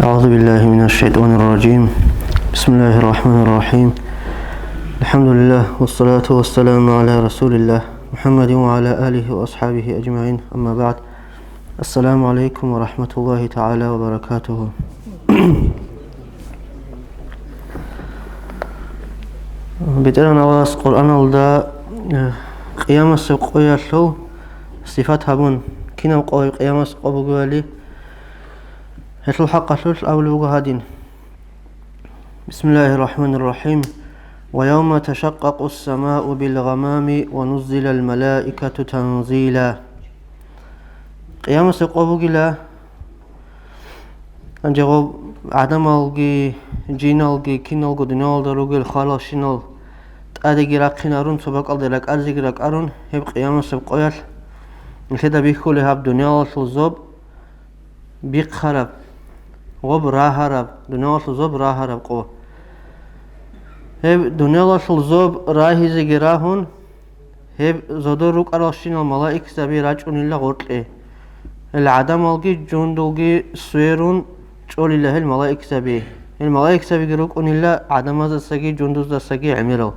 أعوذ بالله من الشيطان الرجيم. بسم الله الرحمن الرحيم. الحمد لله والصلاة والسلام على رسول الله محمد وعلى آله وأصحابه أجمعين. أما بعد، السلام عليكم ورحمة الله تعالى وبركاته. بترى نواس قرآن الله قيام السقوية شو صفات هبون كنا قوي قيام السقوية لي هتلو حق شوش أولو هادين. بسم الله الرحمن الرحيم. ويوم تشقق السماء بالغمام ونزل الملائكة تنزيلا. قيام السقوية لا أنجو عدم الجي جين الجي كين الجو دنيال دروجل خالشينال أديك راقينارون سباق الدرك أرزق راقارون هب قيام السقوية نشدا بيخول هب دنيال شلزوب بيق خرب غب راهرب دنيال شلزوب راهرب قو هب دنيال شلزوب راهي زجراهون هب زدروك أرشينال ملائك سبي راجون الله غرقه العدم الجي جندوجي سويرون شول الله الملائك سبي الملائك سبي جروك أن الله عدم هذا السجي جندوز السجي عمره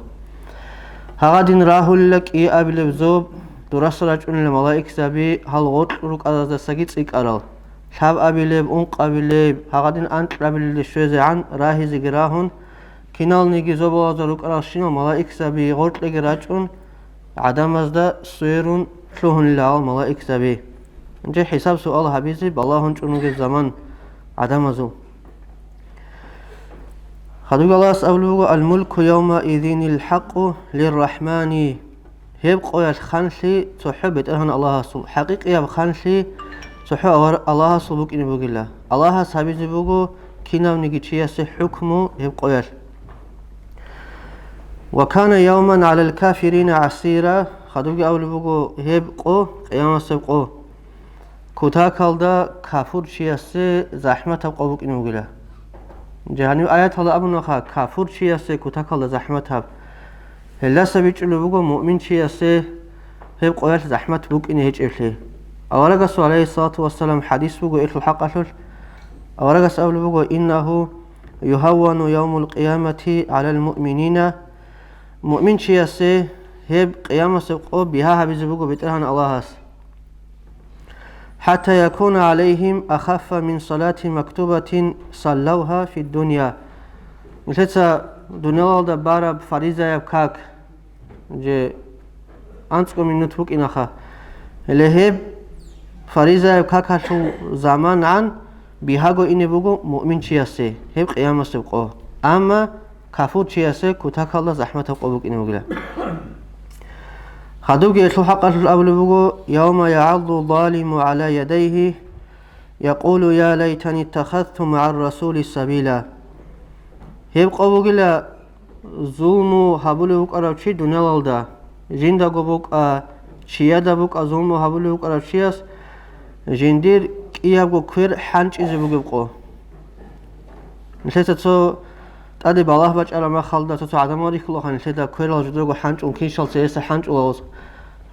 هادين راهول لك إيه أبي لبزوب درس رجون الملائك سبي هل غط روك هذا السجي تيك أرال شاب أبي لب أنق أبي لب هادين أنت أبي للشوز عن راهي زجراهن كنال نيجي زوب هذا روك أرشين الملائك سبي غط لك رجون عدم هذا سويرون شلون الله الملائك سبي نجي حساب سؤال حبيبي بالله هنشونك الزمان عدم زو خدوق الله أسألوه الملك يومئذ الحق للرحمن هيب قوي خانشي تحب ترهن الله سب حقيقي يا خانشي تحب الله سبوك إن بقول الله الله سبيز بقو كنا نيجي سي حكمه هيب قوي وكان يوما على الكافرين عسيرا خدوق أول بقو هيب قو قيام سبقو كتاك هذا كافور شيء زحمة قبوك إنه قله جهنم آيات هذا أبو نخا كافور شيء كتاك هذا زحمة هب هلا سبيج اللي بقول مؤمن شيء هب قوية زحمة بوك إنه هيج إفله أولا قصوا عليه الصلاة والسلام حديث بقول إلو حق أشل أولا قصوا أول بقول إنه يهون يوم القيامة على المؤمنين مؤمن شيء هب قيامة سبقوا بها هبز بقول بترهن الله حتى يكون عليهم أخف من صلاة مكتوبة صلوها في الدنيا مثل دنيا الله بارب فريزة يبكاك جي أنتكم من نتفوك إنخا لهب فريزة يبكاك شو زمان عن بيهاجو إني بقو مؤمن شياسي هب قيامة سبقوه أما كافور شياسي كتاك الله زحمة قبوك إني بقوله خدوك يشو حق الأول بقو يوم يعض الظالم على يديه يقول يا ليتني اتخذت مع الرسول السبيلا هيب قبوك لا ظلمو هبولي بك أراب شي دنيا لالدا جندا قبوك شيادا بك ظلمو هبولي بك أراب شياس جندير كياب قو كوير حانش إزي بقو نسيسة تو تادي بالله باج على ما خالدا تو عدم وريك الله خان سيدا كوير الجدرو حانش وكين شال سيسا حانش ولاوس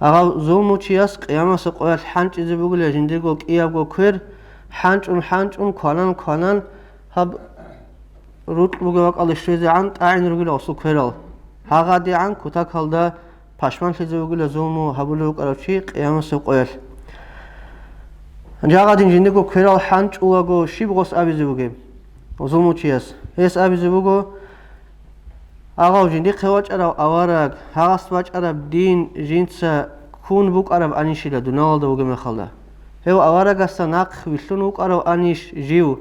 أغا زومو تشياس قيامة سقويات حانش إذا بقول يا جندير إياب كوير حانش كوانان هب روت بقولك الله شيء عن تعين رجل أصل كويرال هذا دي عن كتاك هالدا باشمان شيء بقول زومو هبولوك على شيء قيامة سقويات جاء قادين جندير كويرال حانش ولاقو شيء بقص أبي زبوجي وزومو تشياس هيس أبي زبوجو أغاو جندي خواج أراب أوارق هاس واج أراب دين جنسا كون بوك أراب أنيش لا دونال ده وجمع خلا هو أوارق السناق ويشلون بوك أراب أنيش جيو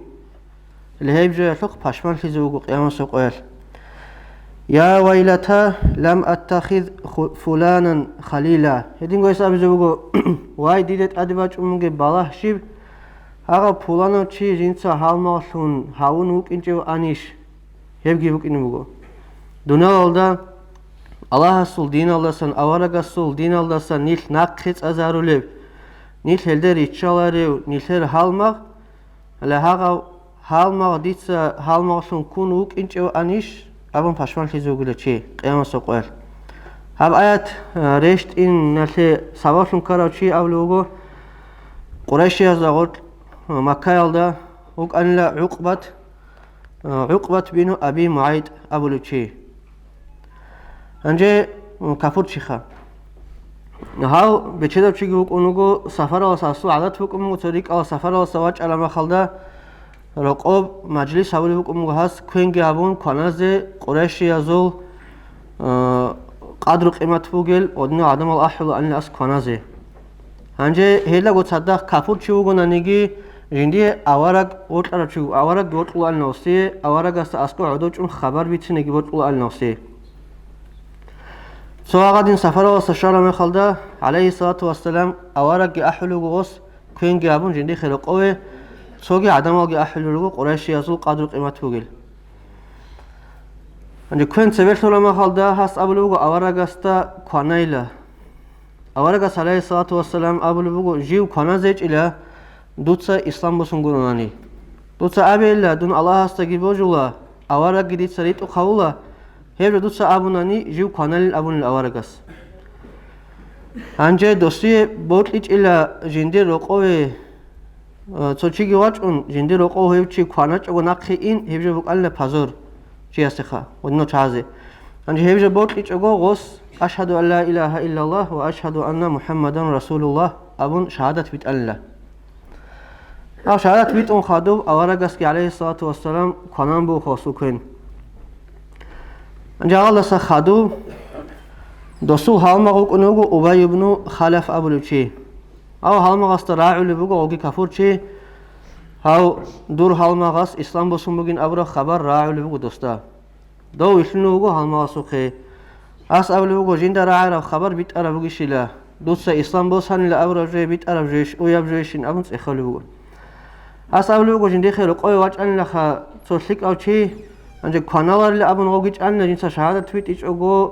اللي هي بجوا يطلق باشمان في زوجو قيام سقويل يا ويلتا لم أتخذ فلانا خليلا هدين قيس أبي زوجو واي ديدت أدباج أمك بالله شيب أغا فلانا شي جنسا هالماشون هاون بوك إنجو أنيش هبجي بوك إنمو دنيا الله سول دين الله سن أورا سول دين الله سن نيل ناقص أزاروليب نيل هلدر يتشالاريو نيل هر هالمغ لهاغا هالمغ ديتسا هالمغ شون كونوك إنجو أنيش أبن فاشمان خيزوغولا چي قيامة سوقوال هاب آيات ريشت إن نالي سواشون كاراو چي أولوغو قريشي هزاغوت مكة يالدا وكأن لا عقبة بن أبي معيط أبو لوتشي أنجي كفور شيخا هاو بچدا چيگي وكونوغو سفر واساسو عادت وكم طريق او سفر واسواج على مخلدا رقب مجلس حوالي وكم هاس كوينگي ابون كناز قريش يزول قدر قيمت فوگل ودنو آدم الاحل ان اس كنازه هنجه هيلا گو صدق كفور چيوگو نانيگي جندي اوارق وطلع چيگو اوارق وطلع النوسي اوارق است اسكو عدو چون خبر بيتنگي وطلع النوسي سواغادين سفر وسشار مخلدا عليه الصلاة والسلام اوارق احلو غوس كوينگي ابون جندي خلقوه سوگي عدماغي احلو قريش يزول قدر قيمت فوگل انجه كوين سبيل سلام خلدا هست ابلوغو اوارغاستا كونايلا اوارغاس عليه الصلاة والسلام ابلوغو جيو كونازيج الى دوتسا اسلام بسنگوناني دوتسا ابيلا دون الله هستاگي بوجولا اوارغ گديت سريتو خاولا هيبر دوتسا ابوناني جيو كونال ابون الاوارغاس انجه دوستي بوتليج الى جندي رقوه توچيگي واچون جندي رقوه هيبچي كوناچ اگوناقي ان هيبر بوقال پازور جياسخا ودنو چازي انجه هيبر بوتليج اگو غوس اشهد ان لا اله الا الله واشهد ان محمدا رسول الله ابون شهادت بيت الله او شهادت بيت اون خادو اوارغاس كي عليه الصلاه والسلام كونان بو خاصو كين انجه الله خادو دوسو هالمغو كنوغو ابي بن خلف ابو لوچي او هالمغاس تراعو لبوغو اوغي كفورچي هاو دور هالمغاس اسلام بوسمبوگين ابرا خبر راعو لبوغو دوستا دو يشنوغو هالمغاسو خي اس اولوغو جندا راعو خبر بيت ارابوگي شيلا دوسا اسلام بوسان لا ابرا جي بيت اراب جيش او ياب جيشين ابنس اخلوغو اس اولوغو جندي خير قوي واچن لخا سوسليك اوچي انجه كانالار لا ابن اوگيچ ان جنسا شهادت بيت ايچ اوگو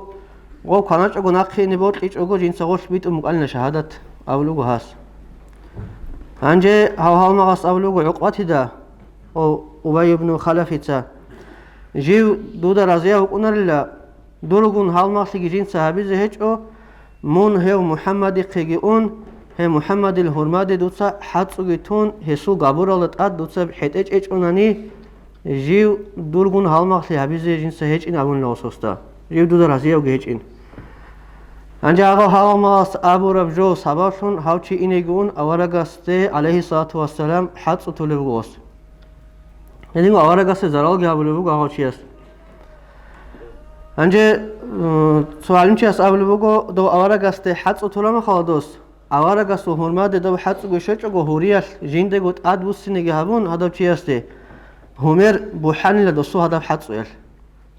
او كاناچ اوگو ناخي نيبوت ايچ اوگو جنسا غوش بيت مقالنا شهادت اولوغو هاس انجه هالمغاس اولوغو عقبتي دا او ابي بن خلفيتا جيو دودا رازيا وكونرلا دورغون هالمغسي جين صحابي زهچ او مون هو محمد قيگي اون هي محمد الحرماد دوتسا حاتسوگي تون هسو غابورالت اد دوتسا هيتچ اچ اوناني جيو دورغون هالمغسي حبيز جين سهچ ان اون لوسوستا جيو دودا رازيا وگهچ ان انجه آقا هالمغاس ابو ربجو سباشون هاوچي اینگون اوارگاسته عليه الصلاة والسلام حدس طلبوس یعنی اوارگاسته زرال گابلوگو آقا چی است انجه سوالیم چی است ابلوگو دو اوارگاسته حدس طلب خالدوس اوارگاستو حرمت دو حدس گوشچ گو هوریال جنده گوت اد بوسینگی هبون هدف چی است همر بوحن لدوسو هدف حدس ال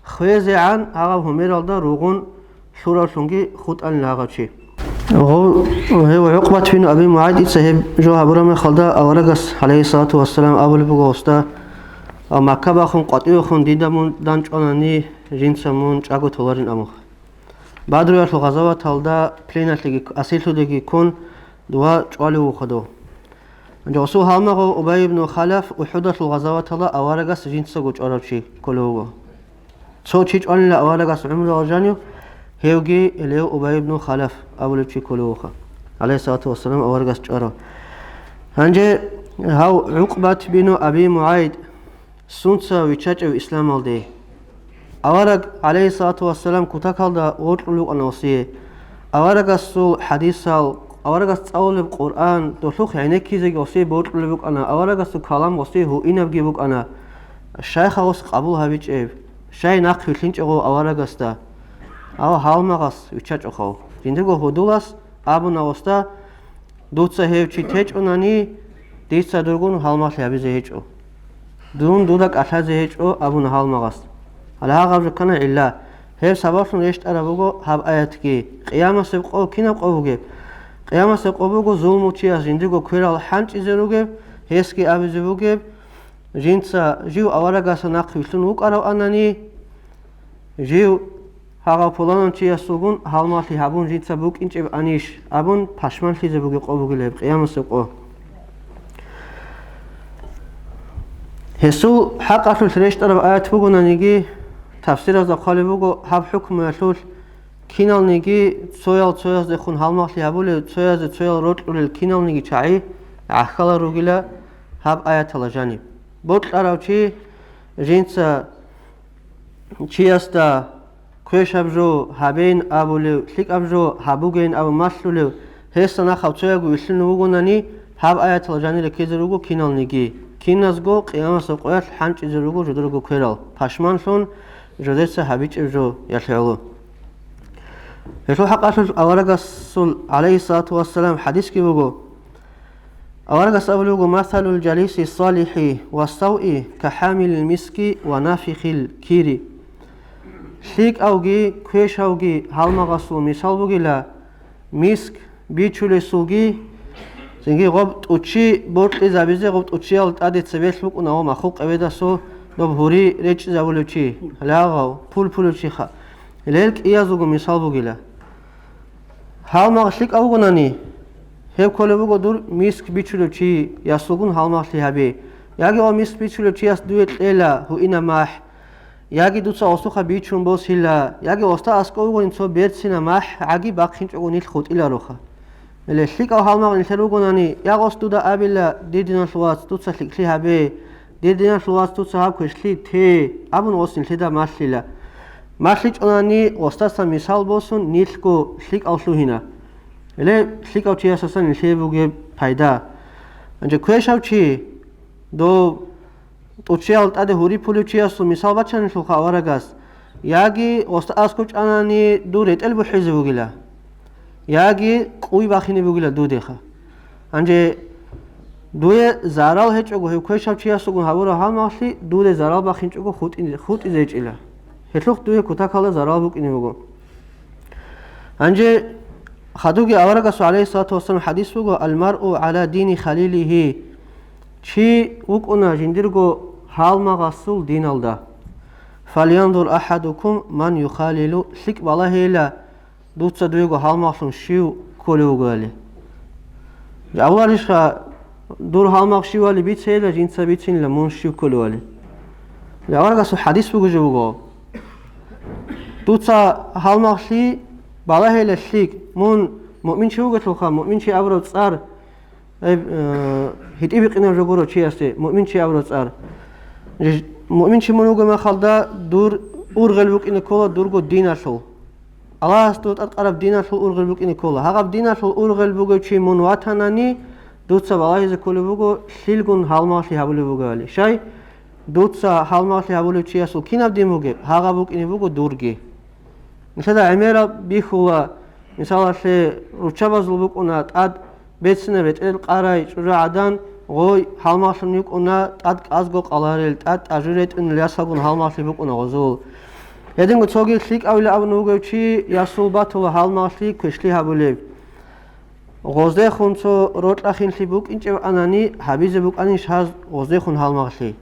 خویز عن آقا همر الدا روغون شورا شونگی خود ان لاغچی هو عقبة بن ابي معيط صاحب جو ابرام خلدا اورغس عليه الصلاه والسلام اول بوغوستا مكه باخون قطيو خون ديدمون دانچوناني جنسمون چاگو تولارين امو بعد رو غزوه تالدا پليناتلگي اسيلتودگي كون دوا چوالو خدو جوسو هامغو ابي بن خلف وحدث الغزوه تلا اورغس جنسو چورچي كولوغو سو چيچ اون لا اورغس عمر اورجانيو هيوغي اليو ابي بن خلف اول چي كولوخا عليه الصلاه والسلام اورغاس چورو هنجه هاو عقبة بن ابي معيط سونسا ويچاچو اسلام aldı اورغ عليه الصلاه والسلام كوتا كالدا اورلو انوسي اورغاس سول حديثال اورغاس صاول القران دوخ عينكيزي اوسي بورلو انا اورغاس كلام اوسي هو انبگي بوك انا شيخ اوس قبول هابيچ شاي ناق خلينچو اورغاستا او هالمغاس وچاچو خو جندگو هودولاس ابو ناوستا دوتسا هيوچي تيچ اوناني ديسا دورگون هالماس يابي زهچو دون دودك اثا زهچو ابو هالمغاس على غبر كنا الا هي سباشون ريشت ارابوگو هاب اياتكي قيامس قو كينا قوگه قيامس قوگو زولمو چيا جندگو كويرال حنچ زروگه هيسكي ابي زوگه جنسا جيو اورغاس ناقيلتون وقارو اناني جيو هاغا پولانان چی استوگون هالمالی هبون جیتسا بوک اینچ انیش ابون پشمان خیزه بوگی قوبوگی لب قیامس قو هسو حق اصل سرشت ارب آیت بوگو نانیگی تفسیر از اقالی بوگو هب حکم اصول کینال نیگی سویال دخون هالمالی هبولی سویال روت اول کینال نیگی چایی احکال روگیلا هب آیت الجانب ბოტყარავჩი ჟინცა ჩიასტა ქვეშაბჟო ჰაბენ აბულევ ლიკაბჟო ჰაბუგენ აბ მასლულევ ჰესანა ხავცეაგუ ისლინუ უგონანი ჰაბ აიათლა ჟანირე ქეზერუგო ქინალნიგი ქინაზგო ყიამასო ყოյალ ჰანჭიზერუგო ჟოდრუგო ქერალ ფაშმანსონ ჟოდესა ჰაბიჭევჟო იალხეალო ესო ჰაყასულ ავარაგასულ ალეისალათუ ვასალამ ჰადის კიბუგო أورجس أبلغ مثل الجليس الصالح والسوء كحامل المسك ونافخ الكير شيك أوجي كويش أوجي هالمغسو مثال بقيلا مسك بيتشول سوجي زنجي غبط أتشي بورت إذا بيزي غبط أتشي ألت أدي تسبيل بق وناو مخوق أبدا سو نب هوري ريتش زاولوشي لاغو بول خا ليلك إيازوجو مثال بقيلا هالمغسلك أوجناني هب كلبو دور مسك بيتشلو شي ياسوغون هالمغسلي هبي ياجي أو مسك بيتشلو شي ياس دويت إلا هو إنا ماح ياجي دوتسا أسوخا بيتشون بوس هلا ياجي أستا أسكوغو إنسو بيرتسينا ماح عاجي باقين شغو نيل إلا روخا اللي شليك أو هالمغسلي نتلوغوناني ياغ أستودا أبلا ديدنا شلواز دوتسا شليكلي هبي ديدنا شلواز دوتسا هاب كشلي تي أبن وصن لدا ماشليلا ماشليج أناني أستاسا مثال بوسون نيلكو شليك أوشلو هنا اللي شليك أو تي أساسا نشيبوغي بايدا أنجا كويش أو تي دو توتشيال تادي هوري بوليو تي أسو مثال باتشان شلوخا أورغاس ياغي أستاسكوش أناني دو ريت ألبو حيزبوغي لا ياغي قوي باخيني بوغي لا دو ديخا أنجا دوی زارال هیچ اگه هیچ کشاب چی است اگه هوارا هم ماشی دوی زارال باخین اگه خود ایزش ایله هیچلوخ دوی کتا کالا زارال بک اینی بگو انجه خدوگی آورگا سو علیه الصلاة والسلام حدیث بگو المرء على دین خلیله چی وکونا جندرگو حال مغاسول دین الدا فلينظر أحدكم من يخالل شك والله لا دوتsa دویگو حال مغاسون شیو کولیو گالی جوالش دور هالمغ شيوالي بيت سيلا جنسا بيتين لمون شيو كلوالي لأورغا سو حديث بگو جوگو دوتسا هالمغ شي بالا هيلا شيك مون مؤمن شو گتلوخا مؤمن شي أبرو تصار هيت إبقنا جوگورو چي أستي مؤمن شي أبرو تصار مؤمن شي منوگو ما خالدا دور أورغل بك إن كولا دورگو دينا شو الله استوت أتقرب دينا شو أورغل بك إن كولا هاقب دينا شو أورغل بگو چي من واتناني دوتسا بالای زکولی بگو شیلگون حالماشی هبولی بگویی شای دوتسا حالماشی هبولی چی است کی نبودیم بگه هاگا بگ اینی بگو دورگی مثلا عمیرا بیخولا مثلا شه روچه بازل بگ اونات اد بتسنه بت قرای چرا عدن غوی حالماشی نیک اونا اد از گو قلارل اد اجرت اون لیاسگون حالماشی بگ اونا غزول یدینگو توگی شیک اولی ابنوگو چی یاسول باتول حالماشی کشلی هبولی غوزده خون تو روت آخین لی بوک اینچ آنانی حبیز بوک آنیش هاز غوزده خون حال مغشی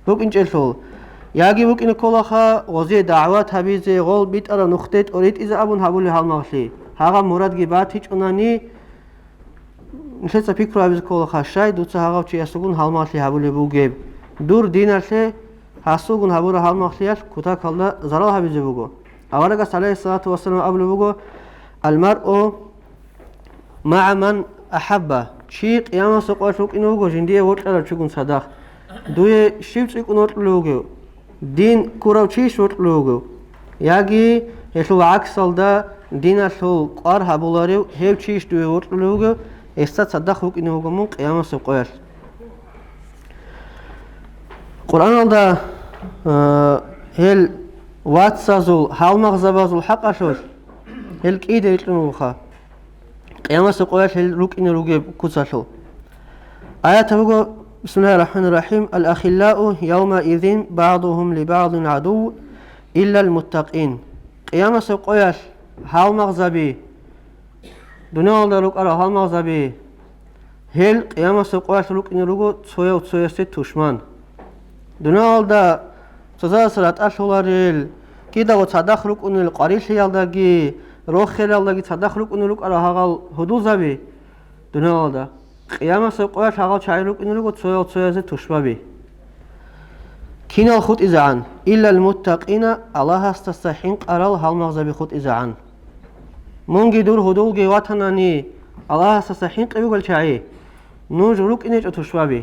بوک اینچ الفول یاگی بوک این کلا خا غوزی دعوت حبیز غول بیت ارا نختت اورید از ابون حبولی حال مغشی هاگا مراد گیبات هیچ آنانی نشد سپیک رو حبیز کلا خا شاید دوتا هاگا چی استگون حال مغشی حبولی بوگیب دور دینرشه هستگون حبول حال مغشیش کوتا کلا زرال حبیز بوگو آورگا علیه الصلاة والسلام ابل بوگو المرء مع من أحبه شيء قيامة سقاشوك إنه جو جندية وطلع تشوفون صدق دوي شيء يكون وطلعوه دين كورا شيء وطلعوه ياجي يسوع عكس هذا دين أسوع قار هبولاريو هيو شيء دوي وطلعوه استاد صدقوك إنه جو من قيامة سقاش القرآن هذا هل واتسازول هل مغزبازول حق أشوش هل كيد يطلعوه قيامة سقويش الروك إن روجي كوساشو آيات بقول بسم الله الرحمن الرحيم الأخلاء يومئذ بعضهم لبعض عدو إلا المتقين قيامة سقويش هاو مغزبي دنيا الله روك أرى هاو مغزبي هل قيامة سقويش روك إن روجو تسويا وتسويا ست توشمان دنيا الله تزاسرات أشولاريل كده وتصدق روك إن القريش يالداجي روح خير الله جت صدق روك إنه روك على هاقل هدول زبي دنيا الله قيامة سقويش هاقل شاي روك إنه روك تسويا زي تشبابي كين الخط إذا عن إلا المتقين الله استستحين قرال هالمغزبي خط إذا عن مونجي دور هدول جواتناني الله استستحين قبل شاي نوج روك إنه تشبابي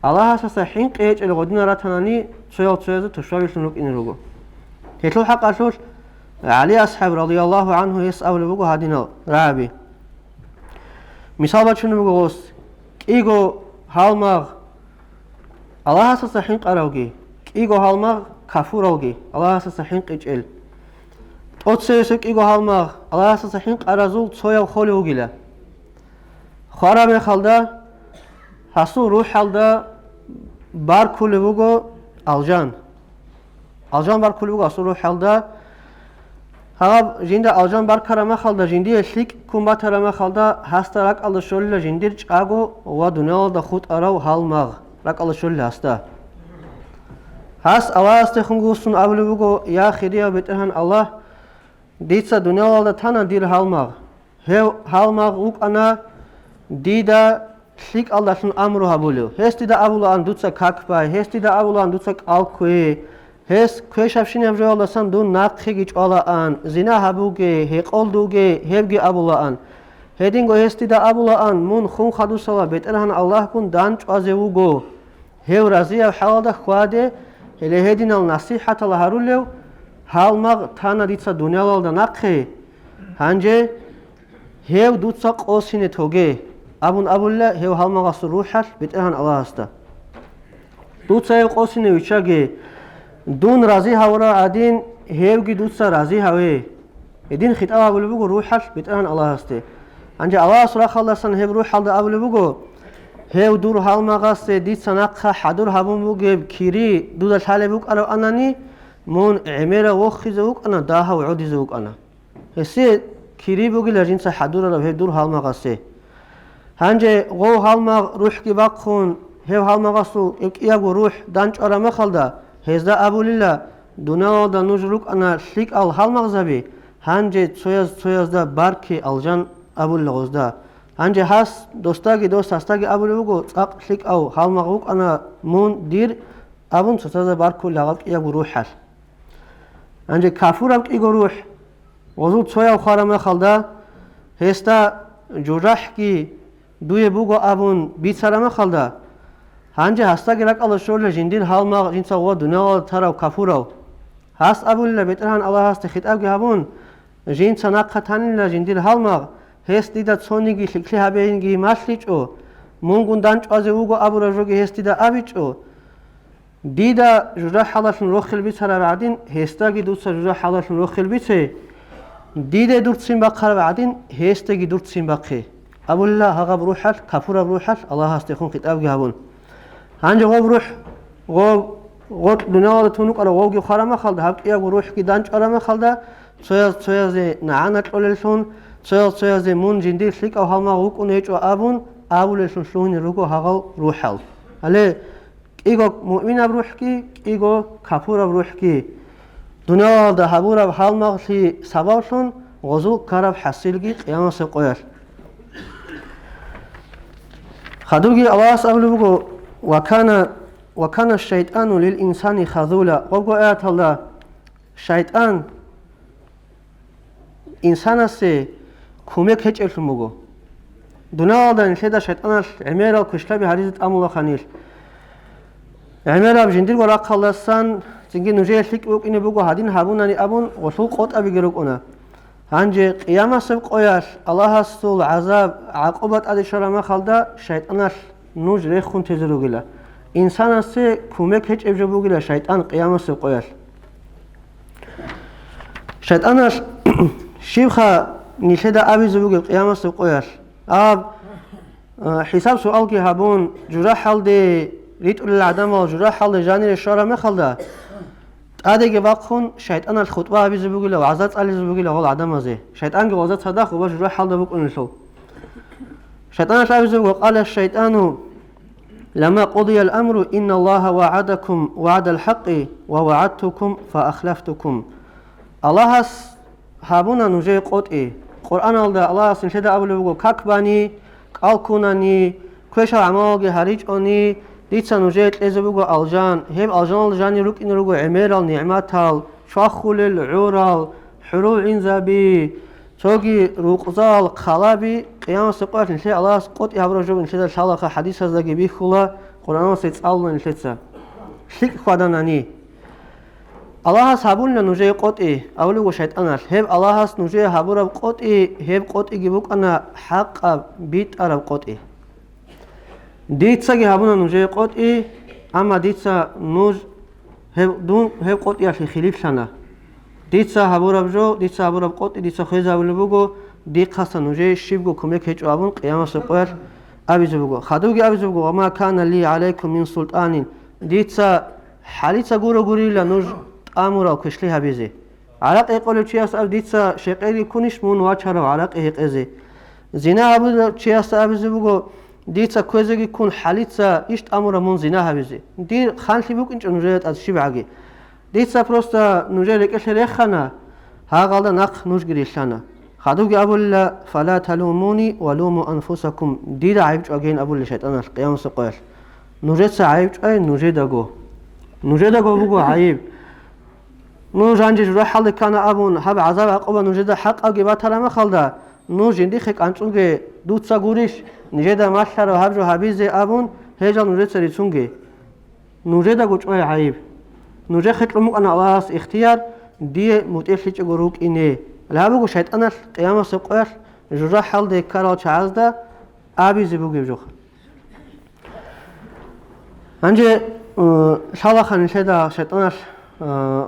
الله أساسا حين قيج الغدنا راتناني تسويز تشويش نلوك إن رجو هتلو حق أشوش علي أصحاب رضي الله عنه يسأل بقو هادينا رابي مثال بچون بقوس إيجو هالمغ الله أساسا حين قراوجي إيجو هالمغ كفوروجي الله أساسا حين قيج أتسيسك إيجو هالمغ الله أساسا حين قرازول تسويا وخولوجي له خرابي خالدا هسو روح حالدا بار كل بوجو الجان بار كل بوجو هسو روح حالدا ها جندا الجان بار كرامه خالدا جندي شليك كومبا ترامه خالدا هستا راك الله شول جندير چاغو و دنيا دا خود اراو هالمغ راك الله شول هستا هاس اواست خنگوسون اول بوجو يا خديا بتهن الله ديتسا دنيا دا تانا دير هالمغ هالمغ وك انا ديدا شليك الله شن أمره هبولو هست دا أبولا أن دوتسا كاكباي هست دا أبولا أن دوتسا كالكوي هست كوي شافشين يفجو الله سان دون ناقخيج الله أن زنا هبوغي هقول دوغي هبغي أبولا أن هدينغو هست دا أبولا أن مون خون خدو سوا بيترهن الله كون دانچ أزيوغو هيو رازيا حال دا خواده هلي هدين النصيحة الله هرولو هالمغ تانا ديتسا دنيا لالدا ناقخي هنجي هيو دوتسا قوسيني توغي أبون أبولا هيو هالمغاس روحال بتأهن الله هستا دوتسا يقوسيني ويشاقي دون رازي هاورا عادين هيوغي دوتسا رازي هاوي يدين خطأ أبولا بوغو روحال بتأهن الله هستا أنجا الله سراخ الله سن هيو روحال دا أبولا بوغو هيو دور هالمغاس ديت سناقها حدور هابون بوغي كيري دودا الحالي بوغ أرو أناني مون عميرا وخي زوغ أنا داها وعودي زوغ أنا هسي كيري بوغي لجنسا حدور رو هيو دور هالمغاسي هنجي غو هالمغ روح كي باقخون هيو هالمغاسو يقياغو روح دانچ أرامه خالدا هزدا أبو لله دونا دا نجروك أنا شليك أل هالمغ زبي هنجي تسويز دا باركي الجان أبو لغزدا هنجي هاس دوستاقي دوست هستاقي أبو لغو تاق شليك أو هالمغوك أنا مون دير أبون تسويز باركو لغاك يقو روحال هنجي كافور أبك إيغو روح وزو تسويا وخارمه خالدا هستا جراح كي دوی بوگو ابون بیچارم خالدا هنجه هستا گرک الله شول جندین هالمغ جنسا و دنیا تراو کفورو هست ابول لبترهن الله هست خطاب گهبون جنسا نقطن لجندین هالمغ هست دیدا تسونیگی شکلی هبینگی ماشلیچ او مونگون دانچ از اوگو ابو رجوگی هست دیدا ابیچ او دیدا جرا حالشون روخل بیچاره بعدین هستاگی دوسا جرا حالشون روخل بیچه دیده دورتسین بقره بعدین هستاگی دورتسین بقه أبو الله هغا بروحال كفورة بروحال الله هستيخون خطاب جابون هنجي غو بروح غو دنيا تونوك على غوغي خرامة خالد هاك إيا بروح كي دانش أرامة خالد تسويز نعانة تقوللسون تسويز مون جندي شليك أو هالما غوك ونهيج وآبون آبوللسون شلوني روكو هغا روحال هلي إيغو مؤمنة بروح كي إيغو كفورة بروح كي دنيا دا هبورة بحالما سي سبابشون غزو كارب حسيلجي قيامة سيقوير خدوجي أواس أبلغو وكان الشيطان للإنسان خذولا وقو آيات الله شيطان إنسان سي كوميك هج الفموغو دنيا دا نشيدا شيطان عميرا كشلابي حديثة أمولا خانيل عميرا بجندير وراق الله سان زنجي نجي الفك وق إني بوغو هادين هابوناني أبون وصول قوت أبي جروك أنا هنجي قيامة سبق أياش الله السول عذاب عقوبة أدي شرما خالدا شيطانش نوج ريخون تزرو جلا إنسان سي كومك هج إبجبو جلا شيطان قيامة سبق أياش شيطانش شيخا نشدا أبي زبو جل قيامة سبق أياش أب حساب سؤال كي هابون جراح حالدي ريت أول العدم وجراح حالدي جاني الشرما خالدا أديك باقون شيطان الخطبة أبي زبوجي له وعزات على زبوجي له هو العدم هذا شيطان جوازات صدق وباش يروح حال دبوك أنشوا شيطان شعب زبوج قال الشيطان لما قضي الأمر إن الله وعدكم وعد الحق ووعدتكم فأخلفتكم الله هابونا نجي قطعي قرآن الله سنشد أبو كاكباني كالكوناني كويش عماغي هريج أني ديتسا نجيت إزبوغو الجان هيب الجان الجاني روك إن روغو عمير النعمتال شاخول العورال حرول إنزابي توغي روقزال خلابي قيام سقوات نشي الله سقوط يهبرو جو نشي دال شالخ حديث هزاقي بيخولا قرآن سيت الله نشتسا شك خداناني الله سابولنا نجى قطعي أولي وشيطان هب الله نجى هبورا قطعي هب قطعي جبوك أنا حق بيت أرب قطعي ديتسا هبونا نجى قطعي أما ديتسا نوج هب دون هب قطعي في خليف سنة ديتسا هبورا بجو ديتسا هبورا قطعي ديتسا خيزا أولي بوغو ديق خاصة نجى شيبغو كميك هيج أبون قيامة سقوير أبيز بوغو خدوغي أبيز بوغو وما كان لي عليكم من سلطان ديتسا حاليتسا غورو غوريلا نوج أمورا كشلي هبيزي علاق يقولوا تشياس أبديتسا شقيري كونش مون واتشارو علاق يقزي زنا أبو تشياس أبيزي بوغو ديتسا كوزيجي كون حاليتسا إشت أمورا مون زنا هبيزي دي خانشي بوك إنش نجيت أز شبعجي ديتسا بروستا نجيلك إيش ريخنا ها غالدا نق نجري شانا خدوجي أبو الله فلا تلوموني ولوموا أنفسكم دي عيبج أجين أبو الله شيطان القيام سقير نجيتسا عيبج أي نجيداغو بوغو عيب نو جانجي روح حال كان أبون هب عذاب عقوبة نجدا حق أجيبها ترى ما خلدا نو جندي خك أنتونجي دوت ساغوريش نجدا ماشر وهب جو هبيزي أبون هيجا نجد سريتونجي نجدا قوش أي عيب نجد خك رموك أنا الله اختيار دي متأشيج جروك إني لهابو شيطان القيامة سقير جرا حال ده كارال شعزدا أبيزي بوجي بجوخ أنجي شالا خان شدا شيطان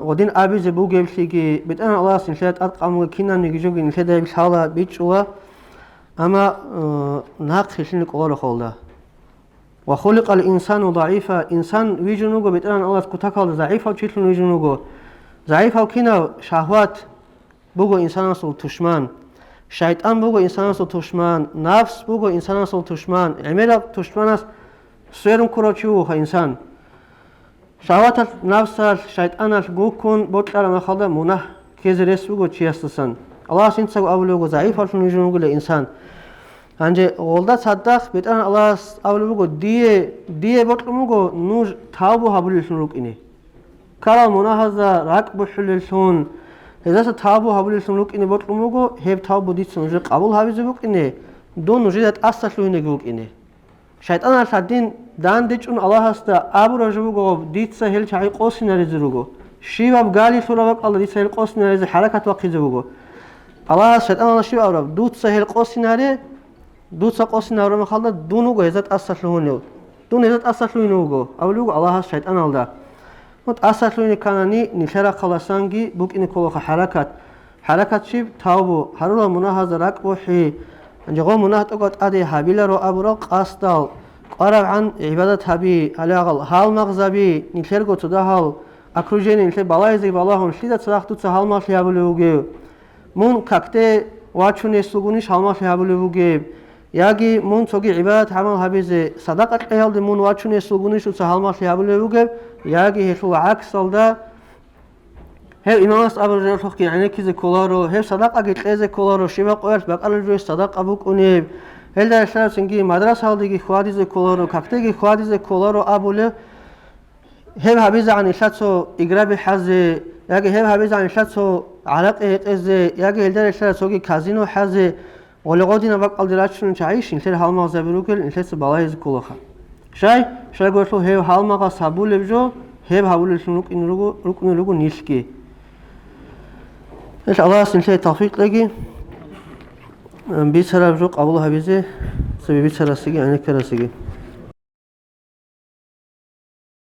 ودين أبيزي بوجي بشيجي بتأنا الله سنشات أرقام كنا نيجوجي نشدا بشالا بيتشوا أما ناقش شنك أول خالدا وخلق الإنسان ضعيفا إنسان ويجنوجو بتأنا الله كتاكال ضعيفا وشيتلون ويجنوجو ضعيفا وكنا شهوات بوجو إنسان صل تشمان شيطان بوجو إنسان صل تشمان نفس بوجو إنسان صل تشمان عملا تشمانس سيرم كروتشو إنسان شهوات نفس الشيطان الجوكون بطلع ما خلده منه كيزرس بوجو تشيستسن الله سينسو أولوجو ضعيف هالشون يجونوجو الإنسان عنده غلطة صدق بيتنا الله أولوجو دي بطلموجو نور تابو هبولشون روك إني كلا منه هذا راك بحلشون إذا تابو هبولشون روك إني بطلموجو هب تابو ديت سنجر قبول هبيزوك إني دون نجدت أصل نجوك إني شيطان الشدين دان ديچون الله هستا ابو رجوگو ديت سهل چاي قوس نريزروگو شيباب غالي سوراق الله ديت سهل قوس نريز حركت وقيزوگو الله شيطان الله شيب اورب دوت سهل قوس نري دوت قوس نرو مخالد دونوگو هزت اصلونو دون هزت اصلونوگو اولوگو الله شيطان الله مت اصلوني كانني نشرا خلاصانگي بوك ان كولخ حركت شيب تاوبو حرو مناهز راكبوحي انجو مناهتوگت ادي حبيله رو ابرو قاستال قرب عن عبادة هبي على أقل حال مغزبي نشرقو تدا حال أكروجيني نشر بالايزي بالاهم شليدة تراختو تهال ما شيابلوگيو مون كاكتي واتشوني سلوگونيش حال ما شيابلوگيو ياگي مون توگي عبادة عمل هبيزي صداقة قيال دي مون واتشوني سلوگونيش تهال ما شيابلوگيو ياگي هشو عكس دا هر إمامس أبو رجل يعني كذا كولارو هر صداقة قيزي كولارو شبا قويرت بقال الجوش صداقة بوكونيب هل شهر سنگی مدرسه هالدیگی خوادیز کولارو کافتگی خوادیز کولارو آبوله هم هبیز عن شاتو إقراب حزه یاگه هم هبیز عن شاتو علاقه ازه یاگه هل شهر سوگی کازینو حزه ولقادینا بقال دراتشون چایش اینتر حال ما زبروکل اینتر بالایز کولخا شای گوشلو هم حال ما قصابول بجو هم حولشون رکن نیشکی إيش الله سنشي توفيق لقي بيتسرى بجوق أبوه بيزي سبي بيتسرى سيجي عنك ترى سيجي